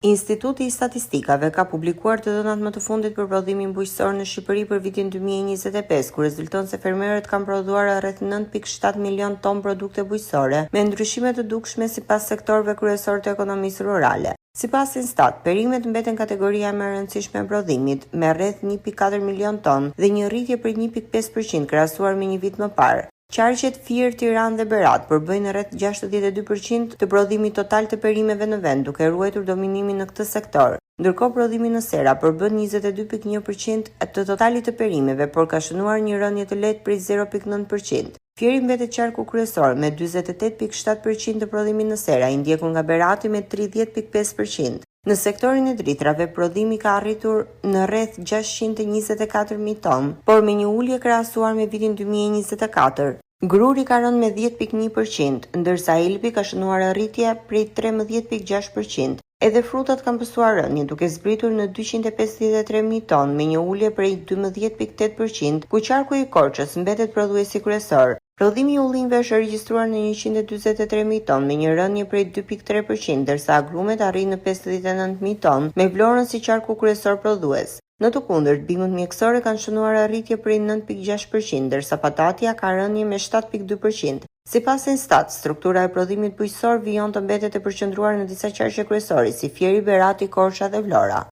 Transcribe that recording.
Instituti i Statistikave ka publikuar të dhënat më të fundit për prodhimin bujqësor në Shqipëri për vitin 2025, ku rezulton se fermerët kanë prodhuar rreth 9.7 milion ton produkte bujqësore, me ndryshime të dukshme sipas sektorëve kryesor të ekonomisë rurale. Sipas Instat, perimet mbeten kategoria më e rëndësishme e prodhimit, me rreth 1.4 milion ton dhe një rritje për 1.5% krahasuar me një vit më parë. Qarqet Fier, Tiranë dhe Berat përbëjnë rreth 62% të prodhimit total të perimeve në vend, duke ruajtur dominimin në këtë sektor. Ndërkohë prodhimi në Sera përbën 22.1% të totalit të perimeve, por ka shënuar një rënje të lehtë prej 0.9%. Fieri mbetet qarku kryesor me 48.7% të prodhimit në Sera, i ndjekur nga Berati me 30.5%. Në sektorin e dritrave, prodhimi ka arritur në rreth 624.000 ton, por me një ulje krahasuar me vitin 2024. Gruri ka rënë me 10.1%, ndërsa Elbi ka shënuar rritje prej 13.6%. Edhe frutat kanë pësuar rënje, duke zbritur në 253.000 ton me një ulje prej 12.8%, ku qarku i Korçës mbetet prodhuesi kryesor. Prodhimi i ullinjve është regjistruar në 143.000 ton me një rënje prej 2.3%, ndërsa agrumet arrin në 59.000 ton me Vlorën si qarku kryesor prodhues. Në të kundërt, bimët mjekësore kanë shënuar arritje prej 9.6%, ndërsa patatia ka rënje me 7.2%. Sipas Instat, struktura e prodhimit bujqësor vijon të mbetet e përqendruar në disa qarqe kryesore si Fieri, Berati, Korça dhe Vlora.